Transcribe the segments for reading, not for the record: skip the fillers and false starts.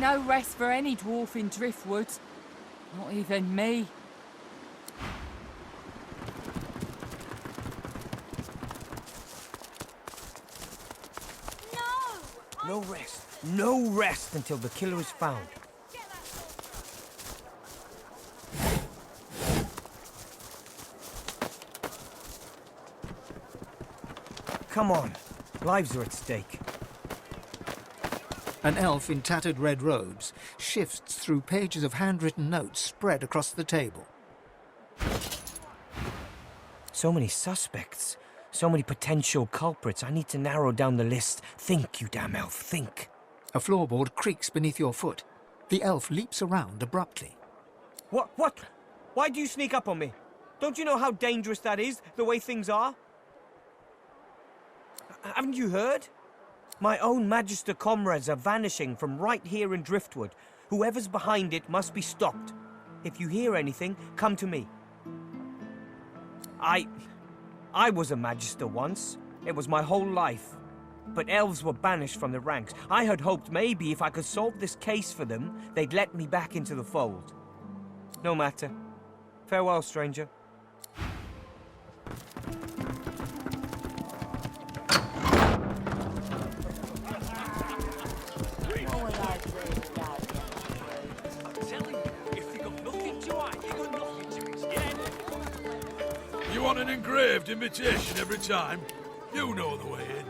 no rest for any dwarf in Driftwood. Not even me. No rest. No rest until the killer is found. Come on. Lives are at stake. An elf in tattered red robes shifts through pages of handwritten notes spread across the table. So many suspects. So many potential culprits. I need to narrow down the list. Think, you damn elf, think. A floorboard creaks beneath your foot. The elf leaps around abruptly. What? Why do you sneak up on me? Don't you know how dangerous that is, the way things are? Haven't you heard? My own Magister comrades are vanishing from right here in Driftwood. Whoever's behind it must be stopped. If you hear anything, come to me. I was a Magister once. It was my whole life. But elves were banished from the ranks. I had hoped maybe if I could solve this case for them, they'd let me back into the fold. No matter. Farewell, stranger. You want an engraved invitation every time? You know the way in.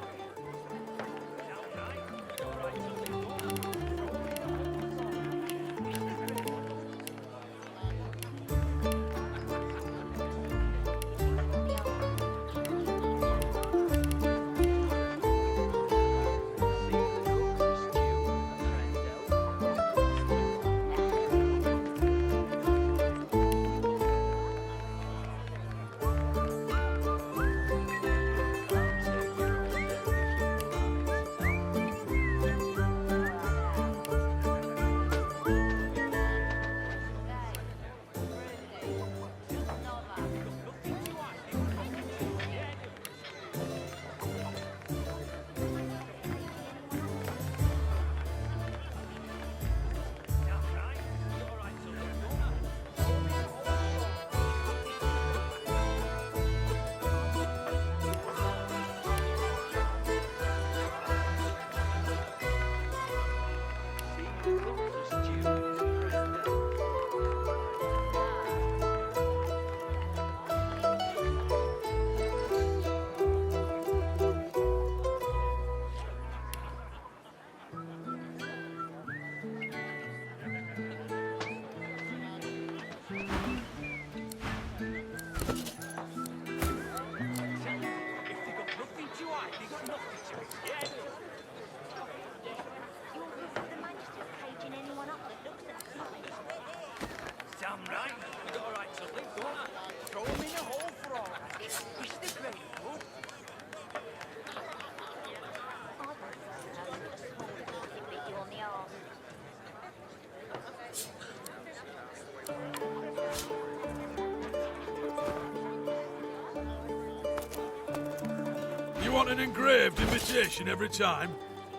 You want an engraved invitation every time?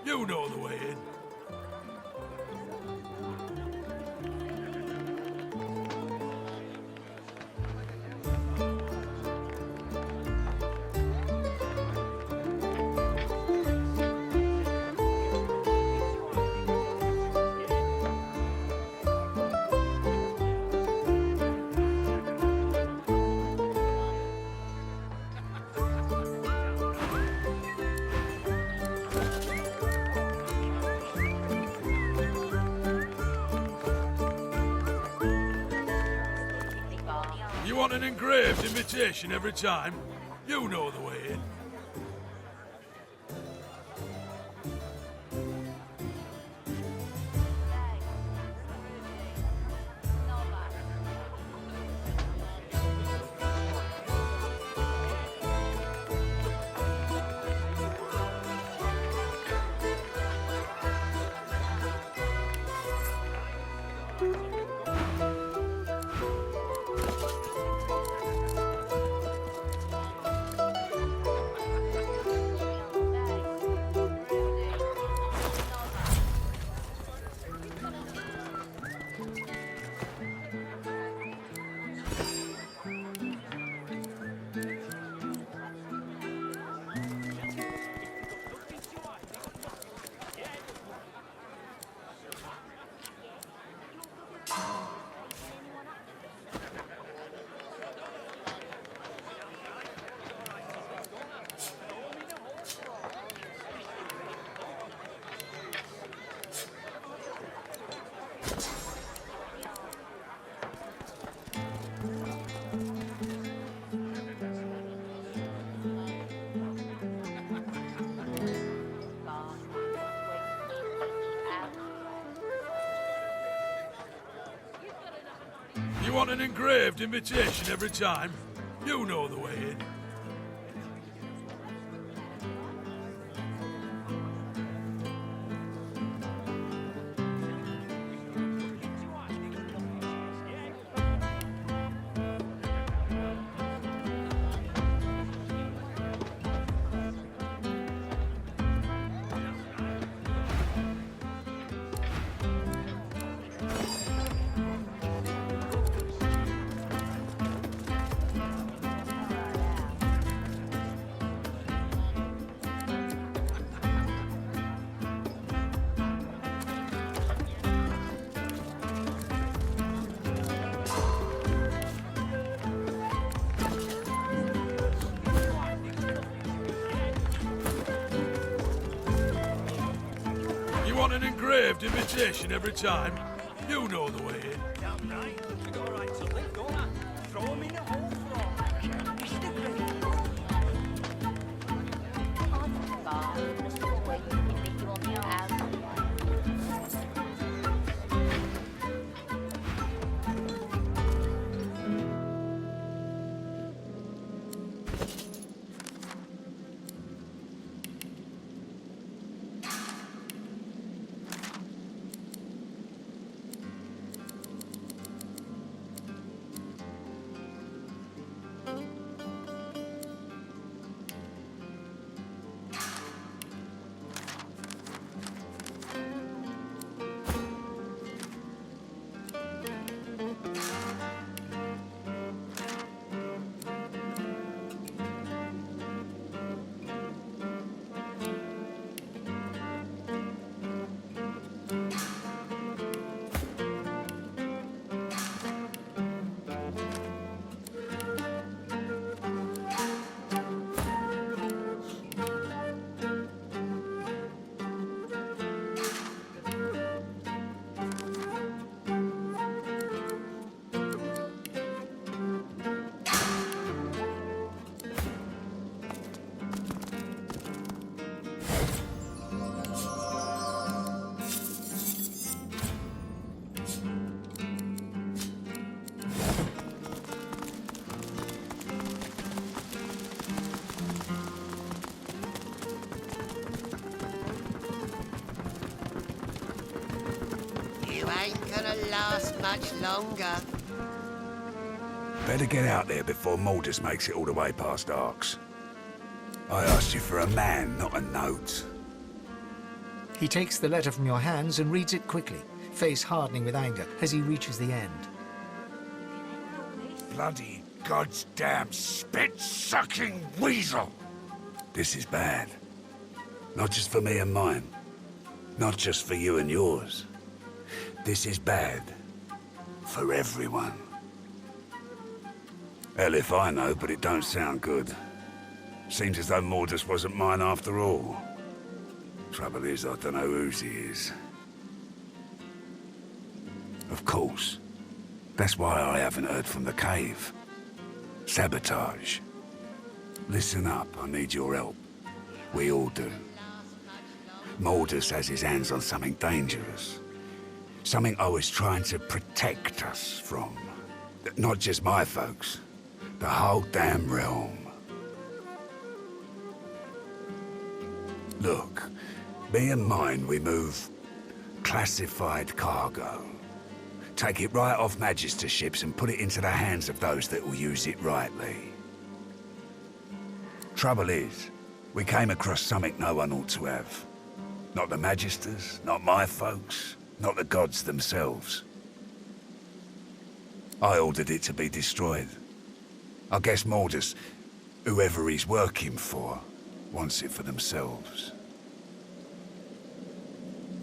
You know the way in. You want an engraved invitation every time? You know the way in. want an engraved invitation every time? You know the way in. You want an engraved invitation every time? You know the way in. You ain't gonna last much longer. Better get out there before Mordus makes it all the way past Arx. I asked you for a man, not a note. He takes the letter from your hands and reads it quickly, face hardening with anger as he reaches the end. Bloody goddamn spit-sucking weasel! This is bad. Not just for me and mine. Not just for you and yours. This is bad. For everyone. Hell if I know, but it don't sound good. Seems as though Mordus wasn't mine after all. Trouble is, I don't know whose he is. Of course. That's why I haven't heard from the cave. Sabotage. Listen up, I need your help. We all do. Mordus has his hands on something dangerous. Something I was trying to protect us from. Not just my folks. The whole damn realm. Look, me and mine, we move classified cargo. Take it right off Magister ships and put it into the hands of those that will use it rightly. Trouble is, we came across something no one ought to have. Not the Magisters, not my folks, not the gods themselves. I ordered it to be destroyed. I guess Mordus, whoever he's working for, wants it for themselves.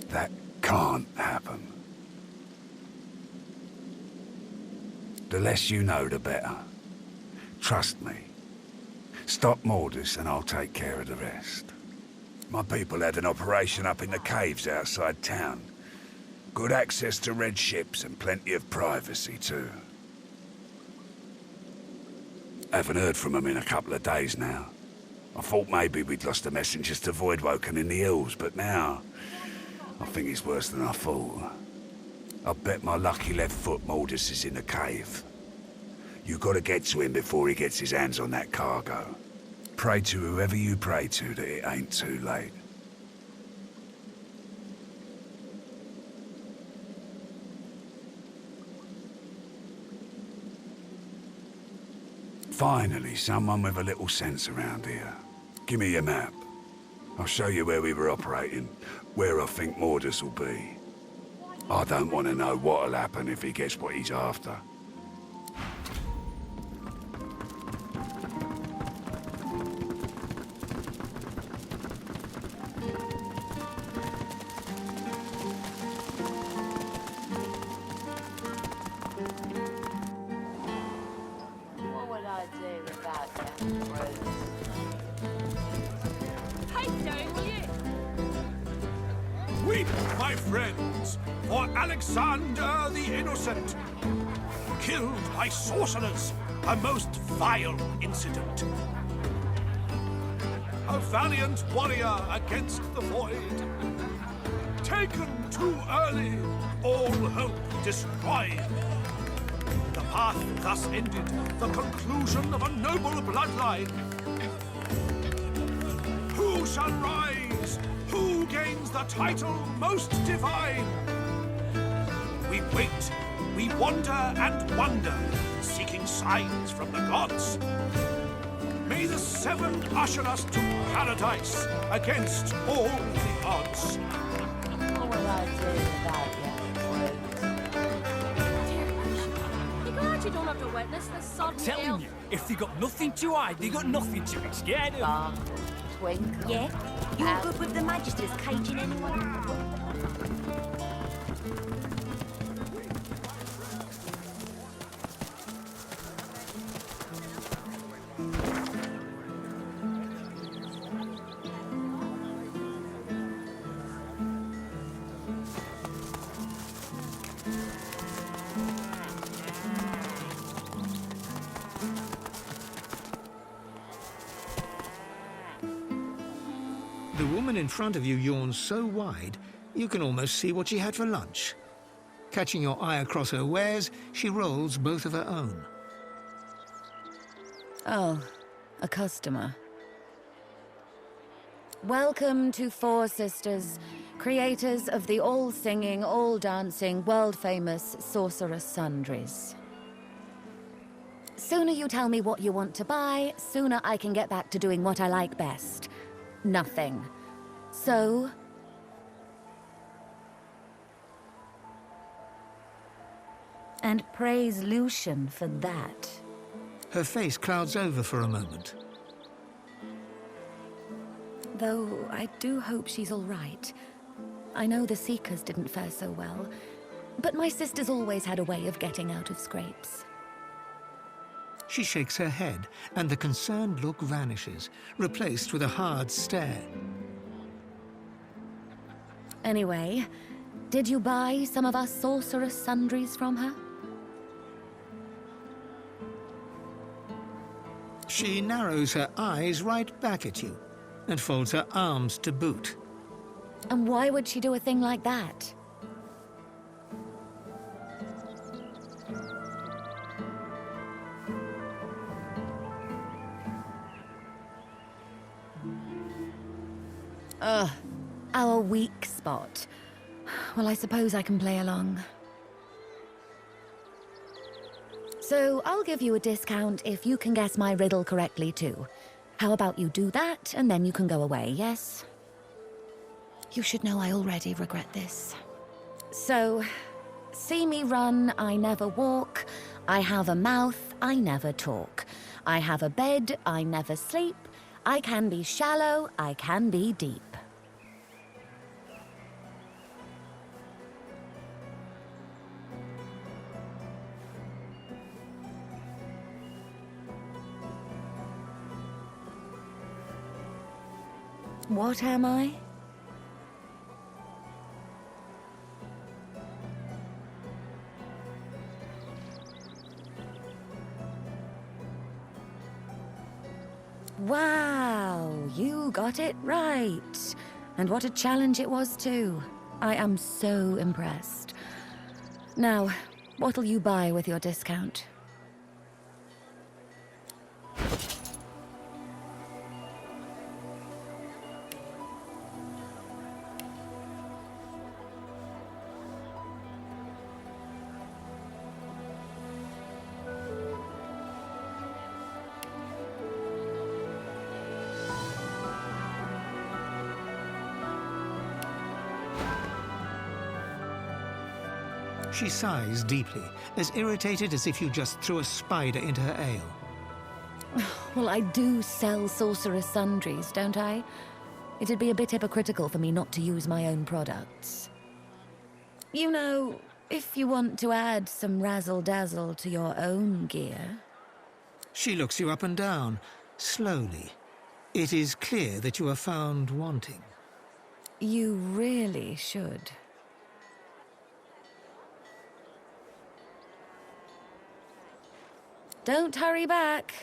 That can't happen. The less you know, the better. Trust me. Stop Mordus and I'll take care of the rest. My people had an operation up in the caves outside town. Good access to red ships and plenty of privacy too. Haven't heard from them in a couple of days now. I thought maybe we'd lost the messengers to Voidwoken in the hills, but now I think it's worse than I thought. I bet my lucky left foot Mordus is in the cave. You gotta get to him before he gets his hands on that cargo. Pray to whoever you pray to that it ain't too late. Finally, someone with a little sense around here. Give me your map. I'll show you where we were operating, where I think Mordus will be. I don't want to know what'll happen if he gets what he's after. What would I do without them roots? Take down, will you? Weep, my friends, for Alexander the Innocent. Killed by sorcerers, a most vile incident. A valiant warrior against the void. Taken too early, all hope destroyed. The path thus ended, the conclusion of a noble bloodline. Who shall rise? Who gains the title most divine? We wait, we wander and wonder, seeking signs from the gods. May the seven usher us to paradise against all the odds. What would I do without them roots? You glad you don't have to witness this sudden Telling you, if they got nothing to hide, they got nothing to be scared of. Bar, twinkle. Yeah? You're good with the Magisters caging anyone? The woman in front of you yawns so wide, you can almost see what she had for lunch. Catching your eye across her wares, she rolls both of her own. Oh, a customer. Welcome to Four Sisters, creators of the all-singing, all-dancing, world-famous Sorceress Sundries. Sooner you tell me what you want to buy, sooner I can get back to doing what I like best. Nothing. So... and praise Lucian for that. Her face clouds over for a moment. Though I do hope she's all right. I know the Seekers didn't fare so well, but my sister's always had a way of getting out of scrapes. She shakes her head, and the concerned look vanishes, replaced with a hard stare. Anyway, did you buy some of our Sorceress Sundries from her? She narrows her eyes right back at you, and folds her arms to boot. And why would she do a thing like that? Ugh, our weak spot. Well, I suppose I can play along. So I'll give you a discount if you can guess my riddle correctly too. How about you do that, and then you can go away, yes? You should know I already regret this. So, see me run, I never walk. I have a mouth, I never talk. I have a bed, I never sleep. I can be shallow, I can be deep. What am I? Wow, you got it right. And what a challenge it was too. I am so impressed. Now, what'll you buy with your discount? She sighs deeply, as irritated as if you just threw a spider into her ale. Well, I do sell sorcerer's sundries, don't I? It'd be a bit hypocritical for me not to use my own products. You know, if you want to add some razzle-dazzle to your own gear... She looks you up and down, slowly. It is clear that you are found wanting. You really should. Don't hurry back.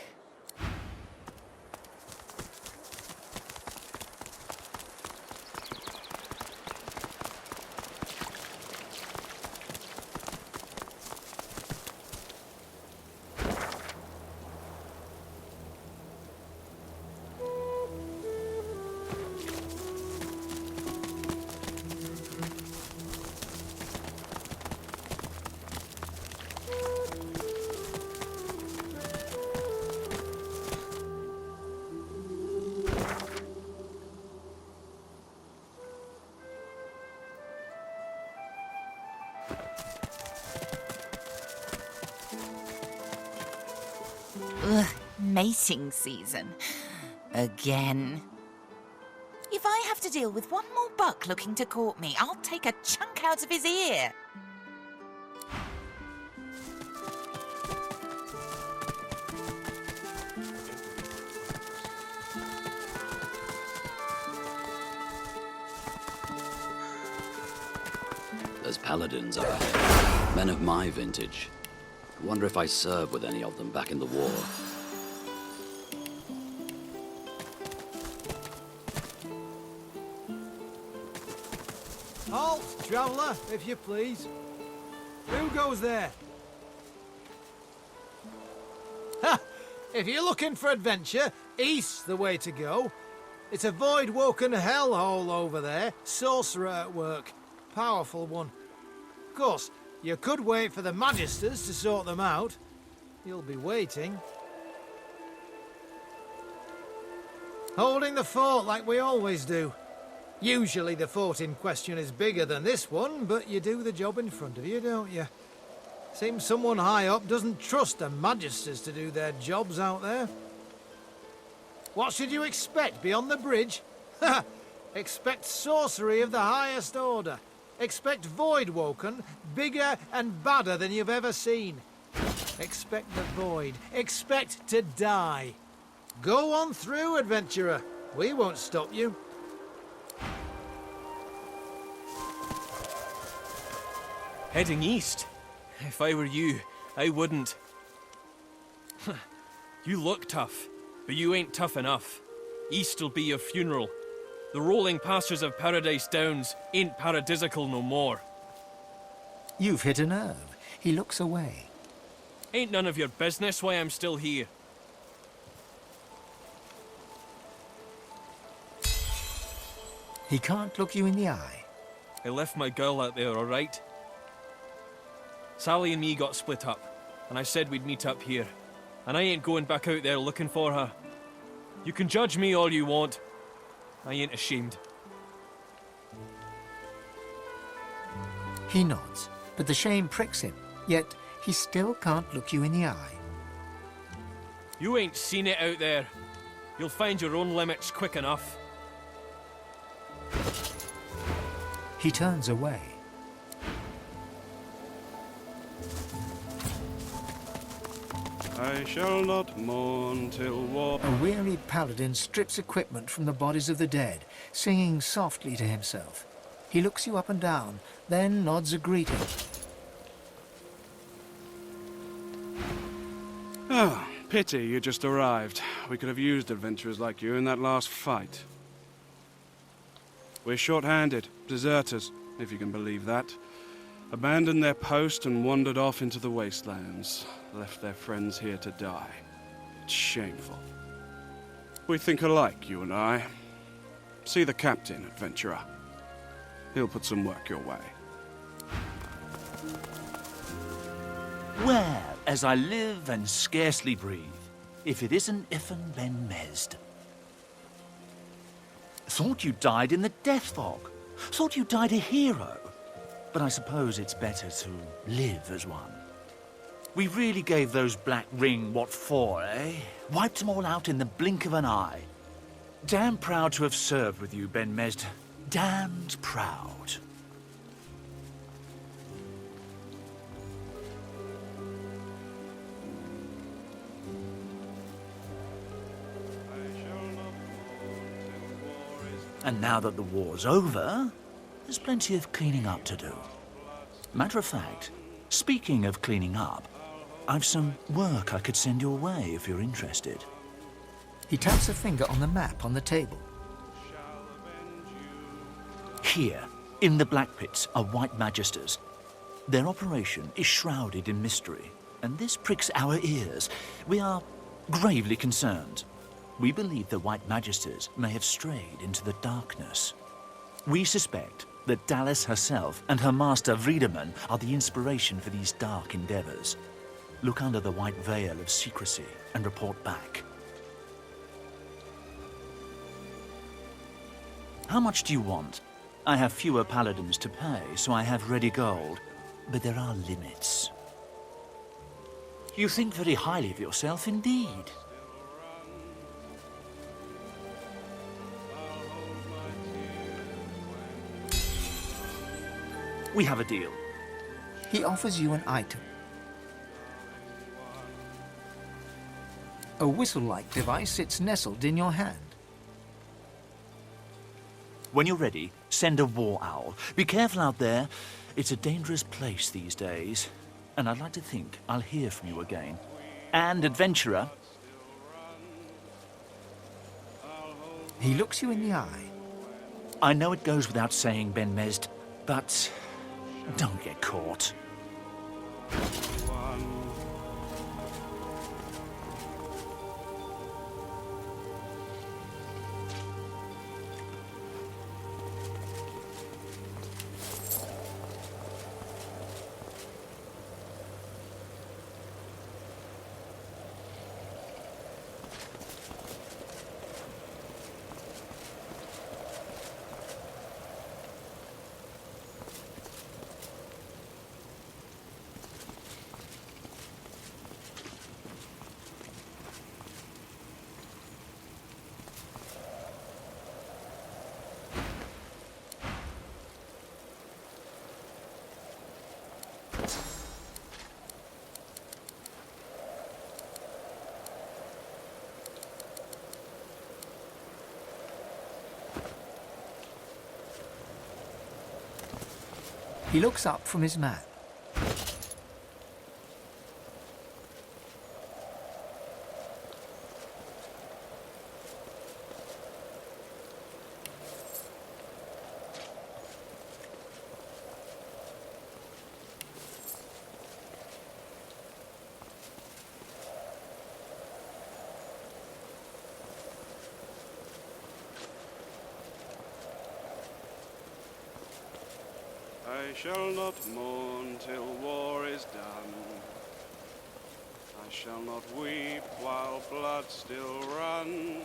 Ugh, mating season. Again. If I have to deal with one more buck looking to court me, I'll take a chunk out of his ear. There's paladins up ahead, men of my vintage. I wonder if I served with any of them back in the war. Halt, traveller, if you please. Who goes there? Ha! If you're looking for adventure, east's the way to go. It's a void-woken hellhole over there, sorcerer at work. Powerful one. Of course, you could wait for the Magisters to sort them out. You'll be waiting. Holding the fort like we always do. Usually the fort in question is bigger than this one, but you do the job in front of you, don't you? Seems someone high up doesn't trust the Magisters to do their jobs out there. What should you expect beyond the bridge? Ha! Expect sorcery of the highest order. Expect Void-woken, bigger and badder than you've ever seen. Expect the void. Expect to die. Go on through, adventurer. We won't stop you. Heading east? If I were you, I wouldn't. You look tough, but you ain't tough enough. East'll be your funeral. The rolling pastures of Paradise Downs ain't paradisical no more. You've hit a nerve. He looks away. Ain't none of your business why I'm still here. He can't look you in the eye. I left my girl out there, all right? Sally and me got split up, and I said we'd meet up here. And I ain't going back out there looking for her. You can judge me all you want. I ain't ashamed. He nods, but the shame pricks him, yet he still can't look you in the eye. You ain't seen it out there. You'll find your own limits quick enough. He turns away. I shall not mourn till war... A weary paladin strips equipment from the bodies of the dead, singing softly to himself. He looks you up and down, then nods a greeting. Oh, pity you just arrived. We could have used adventurers like you in that last fight. We're short-handed, deserters, if you can believe that. Abandoned their post and wandered off into the wastelands. Left their friends here to die. It's shameful. We think alike, you and I. See the captain, adventurer. He'll put some work your way. Where, as I live and scarcely breathe, if it isn't Ifan Ben Mesd? Thought you died in the death fog. Thought you died a hero. but I suppose it's better to live as one. We really gave those Black Ring what for, eh? Wiped them all out in the blink of an eye. Damn proud to have served with you, Ben Mesd. Damned proud. And now that the war's over, there's plenty of cleaning up to do. Matter of fact, speaking of cleaning up, I've some work I could send your way if you're interested. He taps a finger on the map on the table. Here, in the Black Pits, are White Magisters. Their operation is shrouded in mystery, and this pricks our ears. We are gravely concerned. We believe the White Magisters may have strayed into the darkness. We suspect that Dallas herself and her master Vriedemann are the inspiration for these dark endeavors. Look under the white veil of secrecy and report back. How much do you want? I have fewer paladins to pay, so I have ready gold. But there are limits. You think very highly of yourself indeed. We have a deal. He offers you an item. A whistle-like device sits nestled in your hand. When you're ready, send a war owl. Be careful out there. It's a dangerous place these days. And I'd like to think I'll hear from you again. And, adventurer... He looks you in the eye. I know it goes without saying, Ben Mesd, but don't get caught. He looks up from his map. I shall not mourn till war is done. I shall not weep while blood still runs.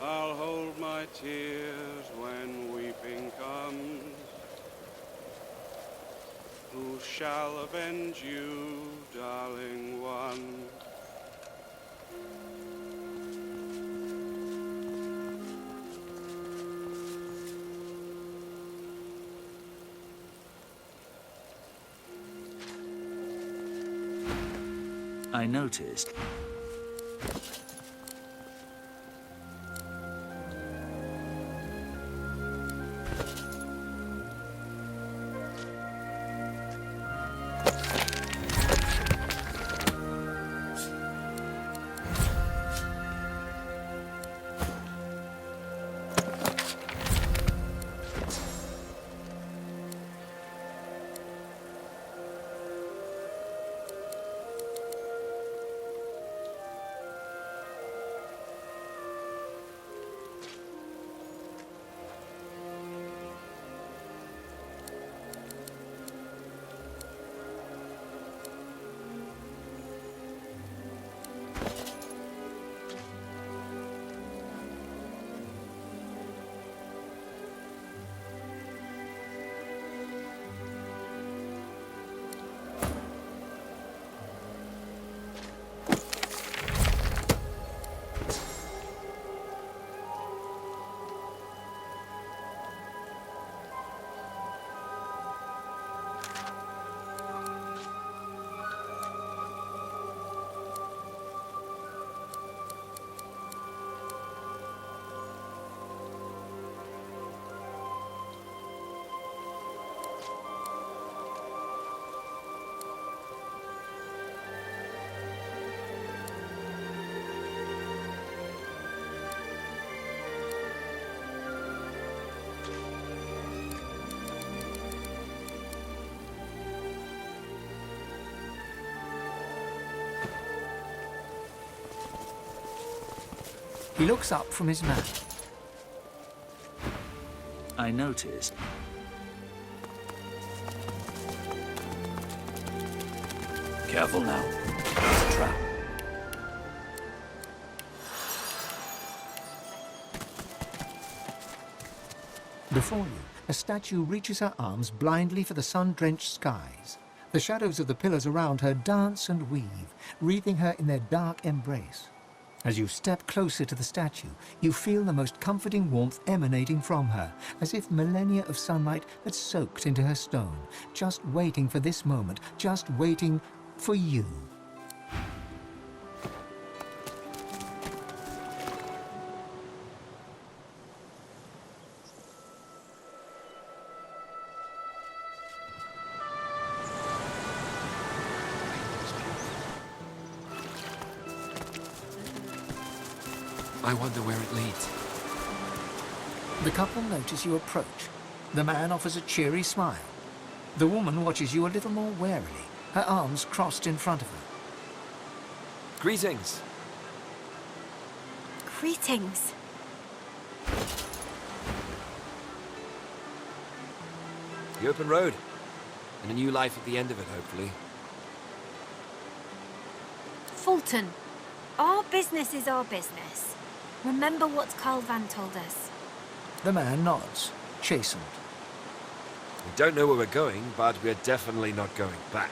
I'll hold my tears when weeping comes. Who shall avenge you, darling one? I noticed. He looks up from his map. I noticed. Careful now. It's a trap. Before you, a statue reaches her arms blindly for the sun-drenched skies. The shadows of the pillars around her dance and weave, wreathing her in their dark embrace. As you step closer to the statue, you feel the most comforting warmth emanating from her, as if millennia of sunlight had soaked into her stone, just waiting for this moment, just waiting for you. I wonder where it leads. The couple notice you approach. The man offers a cheery smile. The woman watches you a little more warily, her arms crossed in front of her. Greetings. Greetings. The open road. And a new life at the end of it, hopefully. Fulton, our business is our business. Remember what Carl Van told us. The man nods, chastened. We don't know where we're going, but we're definitely not going back.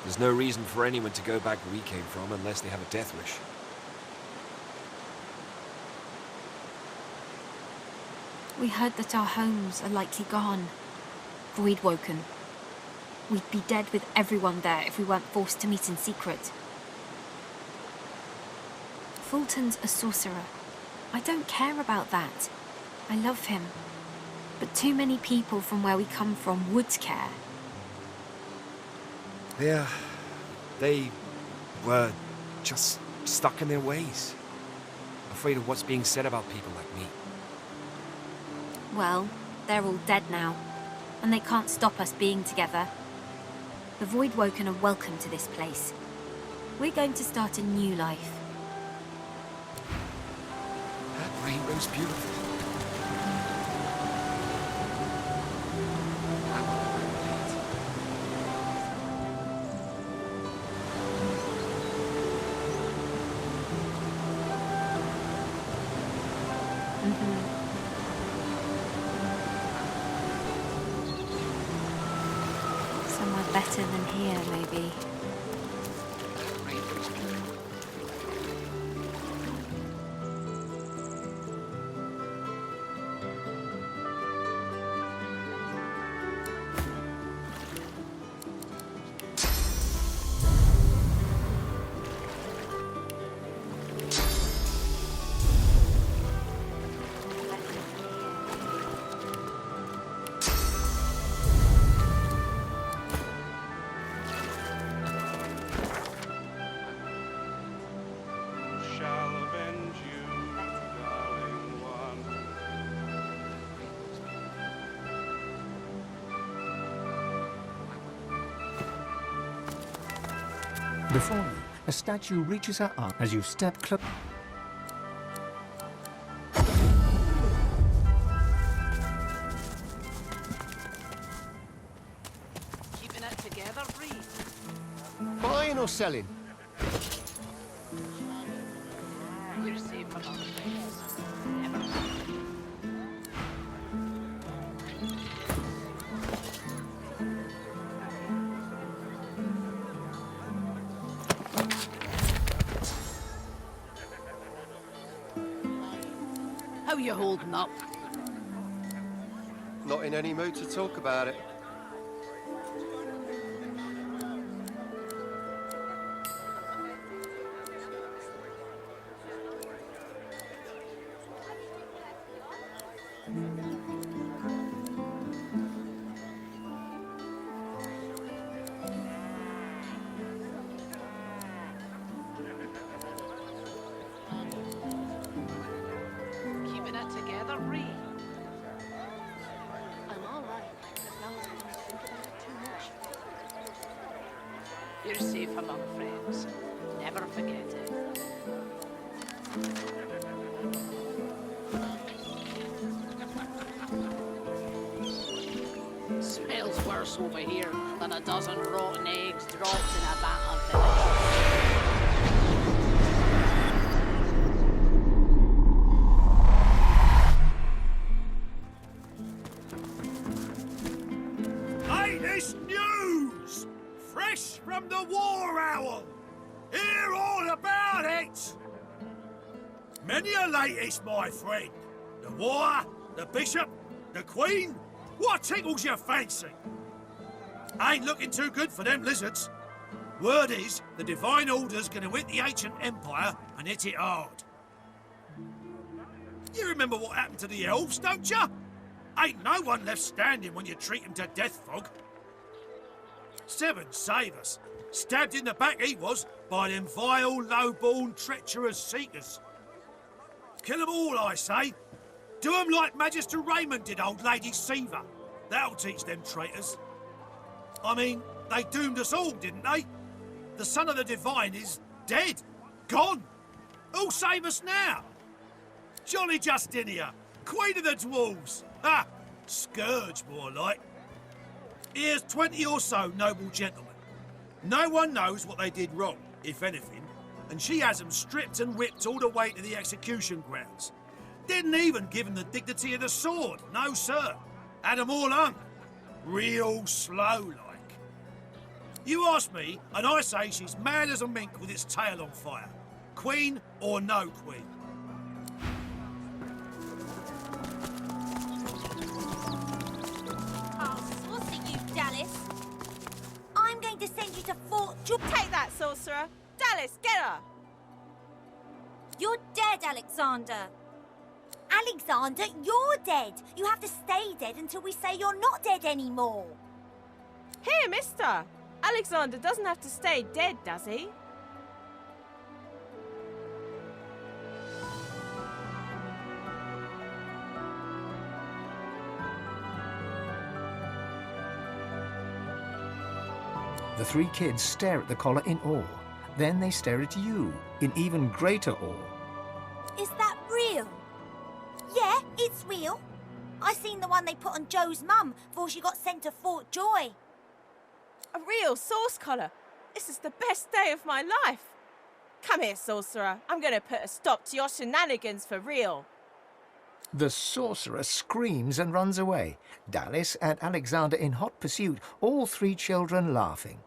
There's no reason for anyone to go back where we came from unless they have a death wish. We heard that our homes are likely gone. Void woken. We'd be dead with everyone there if we weren't forced to meet in secret. Fulton's a sorcerer. I don't care about that. I love him. But too many people from where we come from would care. Yeah, they were just stuck in their ways. Afraid of what's being said about people like me. Well, they're all dead now, and they can't stop us being together. The Voidwoken are welcome to this place. We're going to start a new life. That rainbow's beautiful. Somewhere better than here, maybe. Before you, a statue reaches her arm as you step close. Keeping it together, Reed. Buying or selling? You're safe from other things. Never. How you holding up? Not in any mood to talk about it. Keeping it together, Reed. I'm all right, as long as I don't think about it too much. You're safe among friends. Never forget it. worse over here than a dozen rotten eggs dropped in a vat of delicious. Latest news! Fresh from the War Owl! Hear all about it! Many a latest, my friend. The war, the bishop, the queen. What tickles your fancy? Ain't looking too good for them lizards. Word is, the Divine Order's gonna hit the ancient empire and hit it hard. You remember what happened to the elves, don't ya? Ain't no one left standing when you treat them to death fog. Seven save us. Stabbed in the back he was by them vile, low-born, treacherous seekers. Kill them all, I say. Do them like Magister Raymond did old Lady Siva. That'll teach them traitors. I mean, they doomed us all, didn't they? The son of the Divine is dead. Gone. Who'll save us now? Jolly Justinia, Queen of the Dwarves. Ha! Scourge, more like. Here's 20 or so noble gentlemen. No one knows what they did wrong, if anything, and she has them stripped and whipped all the way to the execution grounds. Didn't even give them the dignity of the sword, no sir. Had them all hung. Real slow-like. You ask me, and I say she's mad as a mink with its tail on fire. Queen or no queen. I'm going to send you to Fort Take that, sorcerer! Dallas, get her! You're dead, Alexander. Alexander, you're dead. You have to stay dead until we say you're not dead anymore. Here, mister. Alexander doesn't have to stay dead, does he? The three kids stare at the collar in awe. Then they stare at you in even greater awe. Is that real? Yeah, it's real. I seen the one they put on Joe's mum before she got sent to Fort Joy. A real source collar. This is the best day of my life. Come here, sorcerer. I'm going to put a stop to your shenanigans for real. The sorcerer screams and runs away. Dallas and Alexander in hot pursuit, all three children laughing.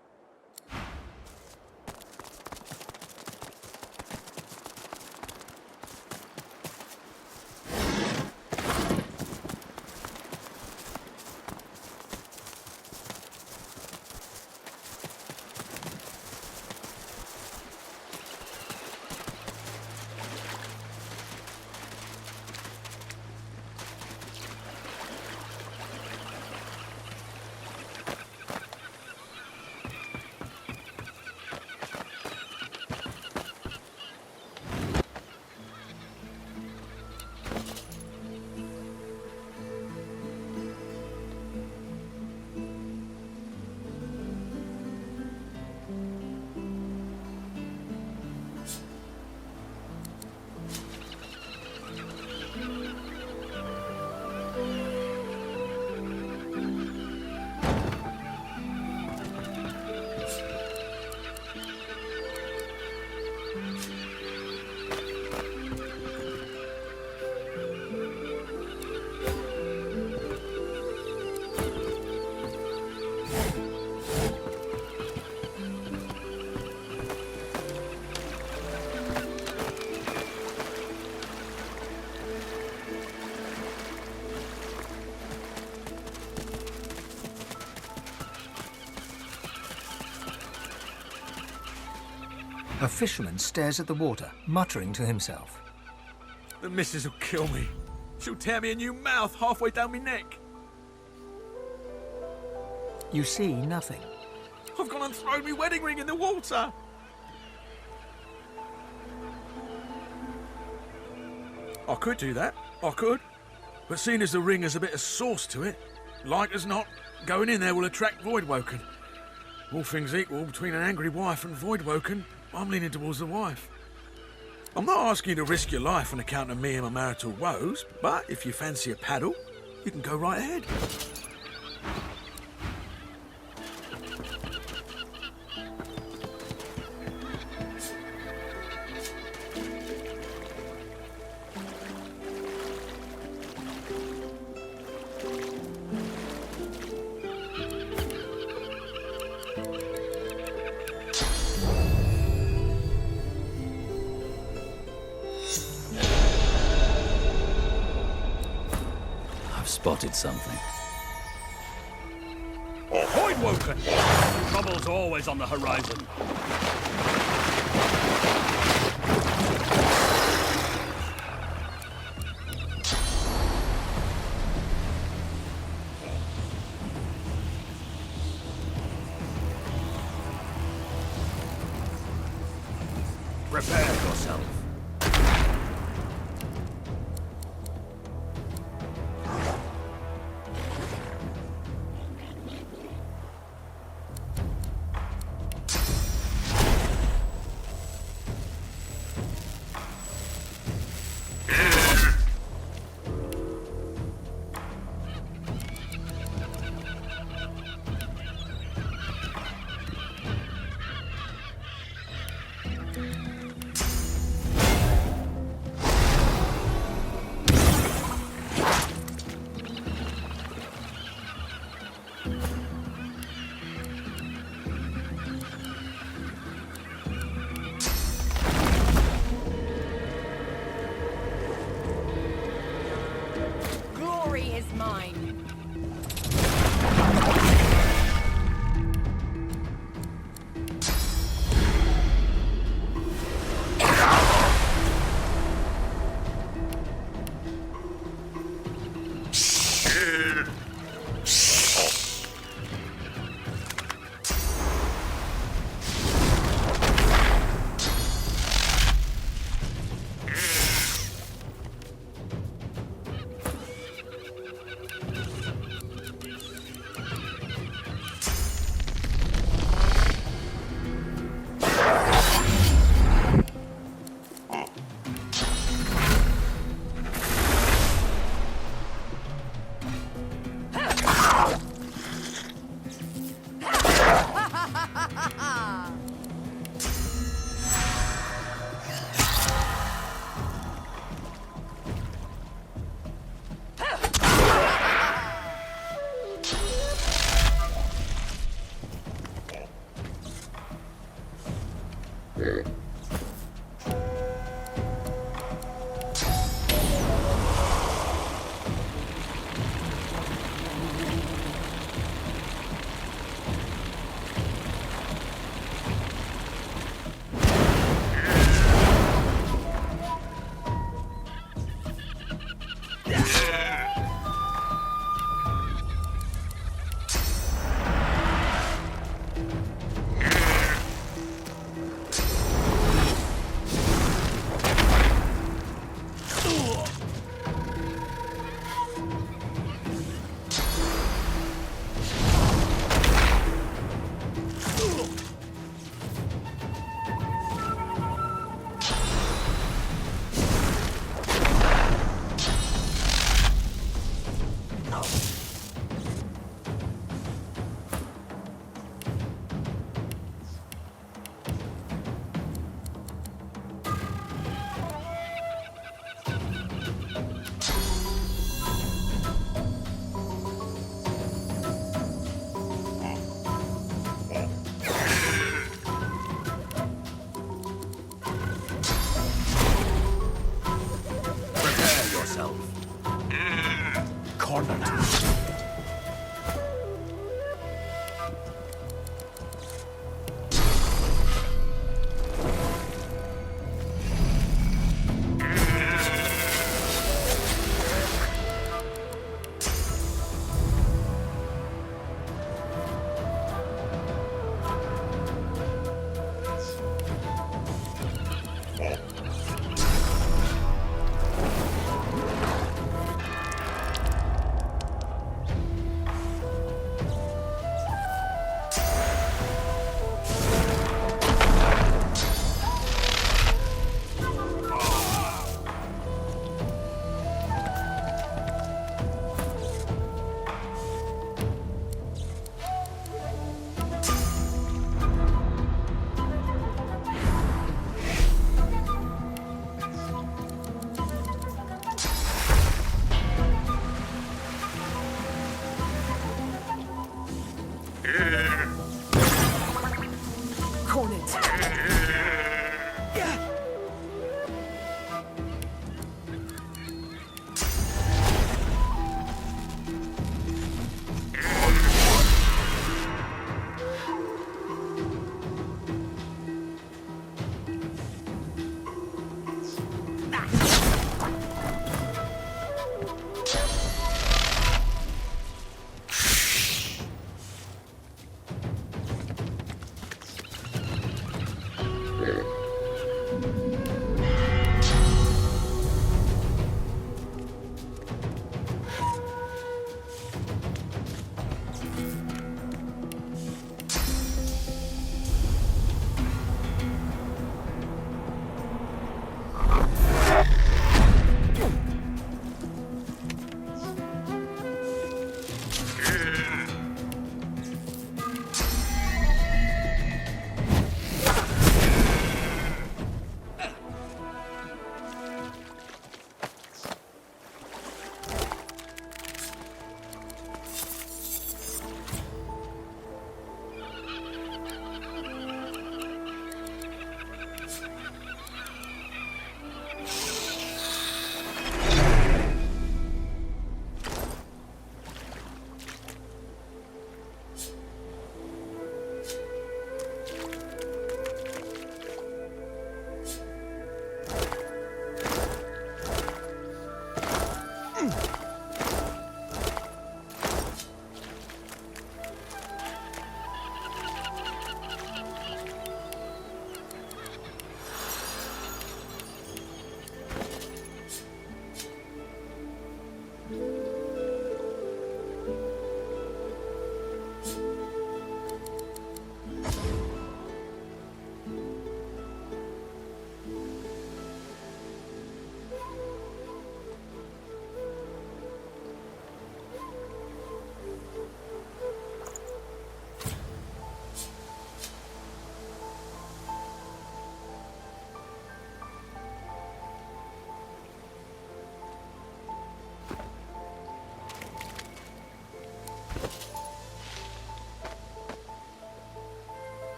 A fisherman stares at the water, muttering to himself. The missus will kill me. She'll tear me a new mouth halfway down my neck. You see nothing. I've gone and thrown my wedding ring in the water. I could do that. I could. But seeing as the ring has a bit of sauce to it, like as not, going in there will attract Voidwoken. All things equal, between an angry wife and Voidwoken, I'm leaning towards the wife. I'm not asking you to risk your life on account of me and my marital woes, but if you fancy a paddle, you can go right ahead. spotted something. Void Woken! Trouble's always on the horizon. Prepare yourself. Glory is mine.